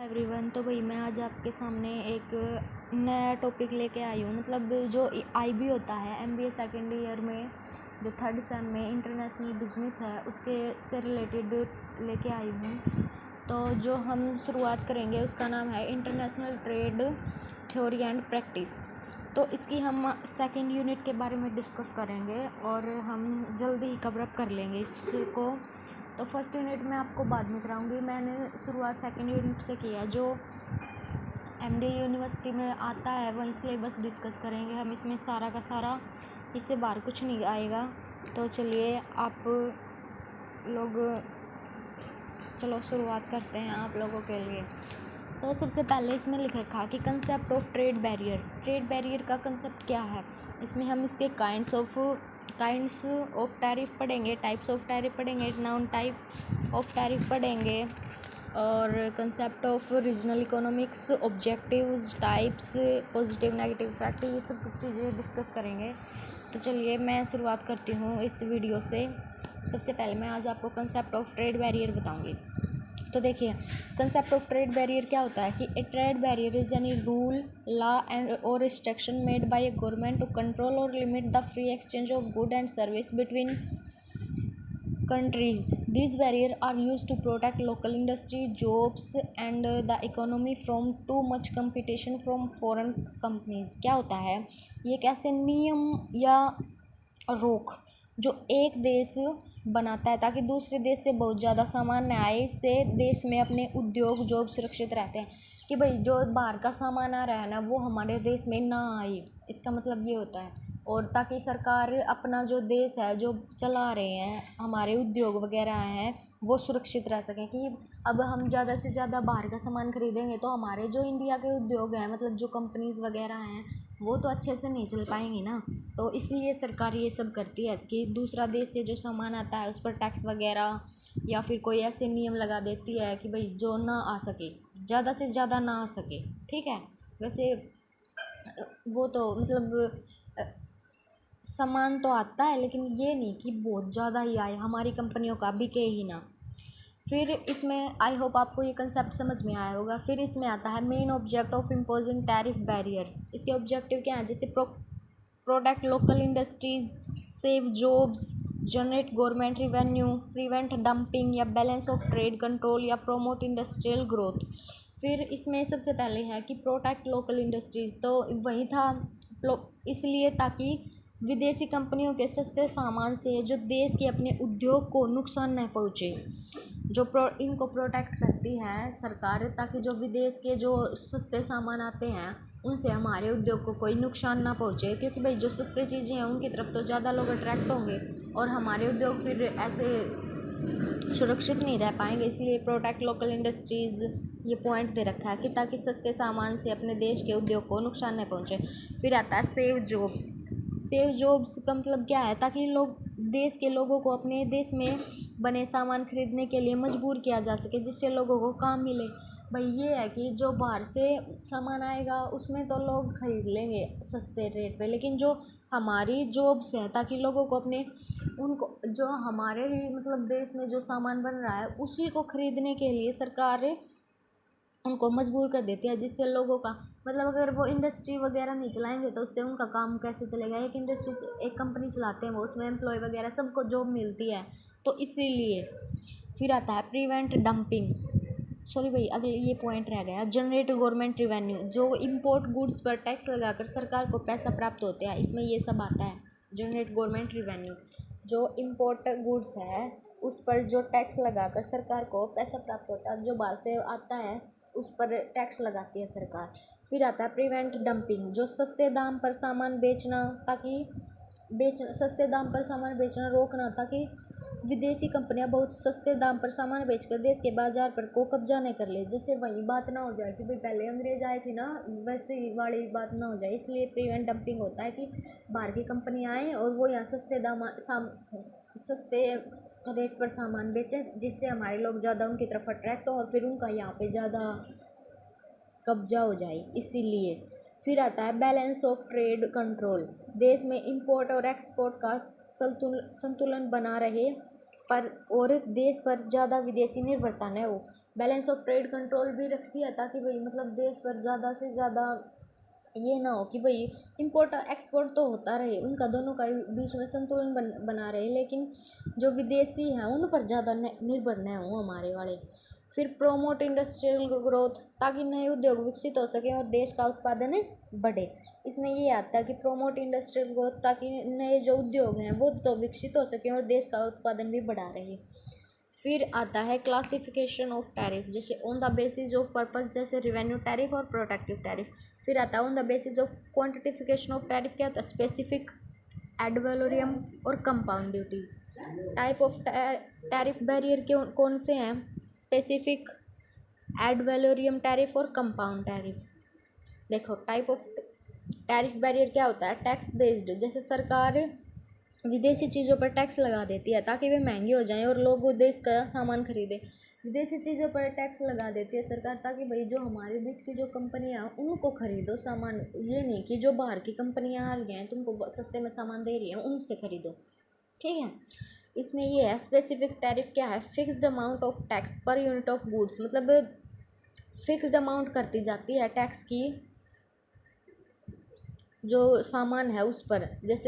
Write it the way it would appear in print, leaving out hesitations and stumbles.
Everyone. तो भाई मैं आज आपके सामने एक नया टॉपिक लेके आई हूँ। मतलब जो आईबी होता है एमबीए सेकेंड ईयर में, जो थर्ड सेम में इंटरनेशनल बिजनेस है उसके से रिलेटेड लेके आई हूँ। तो जो हम शुरुआत करेंगे उसका नाम है international trade theory and practice. तो इसकी हम सेकेंड यूनिट के बारे में डिस्कस करेंगे और हम जल्दी ही कवर अप कर लेंगे इसको। तो फर्स्ट यूनिट में आपको बाद में कराऊंगी। मैंने शुरुआत सेकंड यूनिट से की है। जो एमडी यूनिवर्सिटी में आता है वही सिलेबस डिस्कस करेंगे हम। इसमें सारा का सारा, इससे बाहर कुछ नहीं आएगा। तो चलिए आप लोग, चलो शुरुआत करते हैं आप लोगों के लिए। तो सबसे पहले इसमें लिख रखा कि concept of trade barrier. Trade barrier का कंसेप्ट क्या है, इसमें हम इसके काइंड्स ऑफ टैरिफ पढ़ेंगे, टाइप्स ऑफ टैरिफ पढ़ेंगे, नाउन टाइप ऑफ टैरिफ पढ़ेंगे और concept of regional economics, objectives, types, positive negative effect, ये सब कुछ चीज़ें डिस्कस करेंगे। तो चलिए मैं शुरुआत करती हूँ इस वीडियो से। सबसे पहले मैं आज आपको कंसेप्ट ऑफ ट्रेड बैरियर बताऊँगी। तो देखिए, कंसेप्ट ऑफ ट्रेड बैरियर क्या होता है कि a trade barrier is any rule, law and और restriction made by a government to control और limit the free exchange of good and service between countries. These barriers are used to protect local industry, jobs and the economy from too much competition from foreign companies. क्या होता है, ये एक ऐसे नियम या रोक जो एक देश बनाता है ताकि दूसरे देश से बहुत ज़्यादा सामान न आए। इससे देश में अपने उद्योग जॉब सुरक्षित रहते हैं कि भाई जो बाहर का सामान आ रहा है ना वो हमारे देश में ना आए। इसका मतलब ये होता है। और ताकि सरकार अपना जो देश है जो चला रहे हैं, हमारे उद्योग वगैरह हैं, वो सुरक्षित रह सकें। कि अब हम ज़्यादा से ज़्यादा बाहर का सामान खरीदेंगे तो हमारे जो इंडिया के उद्योग हैं, मतलब जो कंपनीज़ वगैरह हैं, वो तो अच्छे से नहीं चल पाएंगी ना। तो इसलिए सरकार ये सब करती है कि दूसरा देश से जो सामान आता है उस पर टैक्स वगैरह या फिर कोई ऐसे नियम लगा देती है कि भाई जो ना आ सके, ज़्यादा से ज़्यादा ना आ सके। ठीक है, वैसे वो तो मतलब सामान तो आता है लेकिन ये नहीं कि बहुत ज़्यादा ही आए, हमारी कंपनियों का बिके ही ना। फिर इसमें आई होप आपको ये कंसेप्ट समझ में आया होगा। फिर इसमें आता है main object of imposing tariff barrier. इसके ऑब्जेक्टिव क्या है, जैसे protect local industries, save jobs, generate government revenue, prevent dumping या बैलेंस ऑफ ट्रेड कंट्रोल या प्रोमोट इंडस्ट्रियल ग्रोथ। फिर इसमें सबसे पहले है कि प्रोटेक्ट लोकल इंडस्ट्रीज। तो वही था, इसलिए ताकि विदेशी कंपनियों के सस्ते सामान से जो देश के अपने उद्योग को नुकसान न पहुँचे, जो इनको प्रोटेक्ट करती है सरकार, ताकि जो विदेश के जो सस्ते सामान आते हैं उनसे हमारे उद्योग को कोई नुकसान ना पहुँचे। क्योंकि भाई जो सस्ते चीज़ें हैं उनकी तरफ तो ज़्यादा लोग अट्रैक्ट होंगे और हमारे उद्योग फिर ऐसे सुरक्षित नहीं रह पाएंगे। इसलिए प्रोटेक्ट लोकल इंडस्ट्रीज़ ये पॉइंट दे रखा है कि ताकि सस्ते सामान से अपने देश के उद्योग को नुकसान न पहुँचे। फिर आता है सेव जॉब्स। सेव जॉब्स का मतलब क्या है, ताकि लोग, देश के लोगों को अपने देश में बने सामान खरीदने के लिए मजबूर किया जा सके, जिससे लोगों को काम मिले। भाई ये है कि जो बाहर से सामान आएगा उसमें तो लोग खरीद लेंगे सस्ते रेट पे, लेकिन जो हमारी जॉब्स हैं, ताकि लोगों को अपने, उनको जो हमारे ही मतलब देश में जो सामान बन रहा है उसी को खरीदने के लिए सरकार उनको मजबूर कर देती है। जिससे लोगों का मतलब, अगर वो इंडस्ट्री वगैरह नहीं चलाएंगे तो उससे उनका काम कैसे चलेगा। एक इंडस्ट्री, एक कंपनी चलाते हैं वो, उसमें एम्प्लॉय वगैरह सबको जॉब मिलती है, तो इसीलिए। फिर आता है प्रिवेंट डंपिंग। सॉरी भाई, अगले ये पॉइंट रह गया। जनरेट गवर्नमेंट रिवेन्यू, जो इम्पोर्ट गुड्स पर टैक्स लगाकर सरकार को पैसा प्राप्त होता है, इसमें ये सब आता है। जनरेट गवर्नमेंट रिवेन्यू, जो इम्पोर्ट गुड्स है उस पर जो टैक्स लगाकर सरकार को पैसा प्राप्त होता है, जो बाहर से आता है उस पर टैक्स लगाती है सरकार। फिर आता है प्रिवेंट डंपिंग, जो सस्ते दाम पर सामान बेचना, सस्ते दाम पर सामान बेचना रोकना, ताकि विदेशी कंपनियां बहुत सस्ते दाम पर सामान बेचकर देश के बाजार पर को कब्जा न कर ले। जैसे वही बात ना हो जाए कि भाई पहले अंग्रेज आए थे ना, वैसे वाली बात ना हो जाए। इसलिए प्रिवेंट डंपिंग होता है कि बाहर की कंपनियां आएँ और वो यहाँ सस्ते रेट पर सामान बेचें, जिससे हमारे लोग ज़्यादा उनकी तरफ अट्रैक्ट हो और फिर उनका यहाँ पे ज़्यादा कब्जा हो जाए, इसीलिए। फिर आता है बैलेंस ऑफ ट्रेड कंट्रोल। देश में इंपोर्ट और एक्सपोर्ट का संतुलन बना रहे पर और देश पर ज़्यादा विदेशी निर्भरता न हो। बैलेंस ऑफ ट्रेड कंट्रोल भी रखती है, ताकि भाई मतलब देश पर ज़्यादा से ज़्यादा ये ना हो कि भाई इंपोर्ट एक्सपोर्ट तो होता रहे, उनका दोनों का बीच में संतुलन बना रहे, लेकिन जो विदेशी हैं उन पर ज़्यादा निर्भर न हो हमारे वाले। फिर प्रोमोट इंडस्ट्रियल ग्रोथ, ताकि नए उद्योग विकसित हो सकें और देश का उत्पादन बढ़े। इसमें ये आता है कि प्रोमोट इंडस्ट्रियल ग्रोथ, ताकि नए जो उद्योग हैं वो तो विकसित हो सकें और देश का उत्पादन भी बढ़ा रहे। फिर आता है क्लासिफिकेशन ऑफ टैरिफ, जैसे on the basis of purpose, जैसे रिवेन्यू टैरिफ और प्रोटेक्टिव टैरिफ। फिर आता है on the basis of quantification of tariff, क्या होता है, स्पेसिफिक, एड वैलोरियम और compound duties. Type of tariff barrier कौन से हैं, स्पेसिफिक, एड वैलोरियम टैरिफ और कंपाउंड टैरिफ। देखो टाइप ऑफ टैरिफ बैरियर क्या होता है, टैक्स बेस्ड, जैसे सरकार विदेशी चीज़ों पर टैक्स लगा देती है ताकि वे महंगी हो जाएं और लोग देश का सामान खरीदें। विदेशी चीज़ों पर टैक्स लगा देती है सरकार ताकि भाई जो हमारे बीच की जो कंपनियां उनको खरीदो सामान, ये नहीं कि जो बाहर की कंपनियां आ रही हैं तुमको सस्ते में सामान दे रही हैं उनसे खरीदो, ठीक है। इसमें ये है स्पेसिफिक टैरिफ क्या है, fixed amount of tax per unit of goods, मतलब फिक्स्ड अमाउंट करती जाती है टैक्स की जो सामान है उस पर, जैसे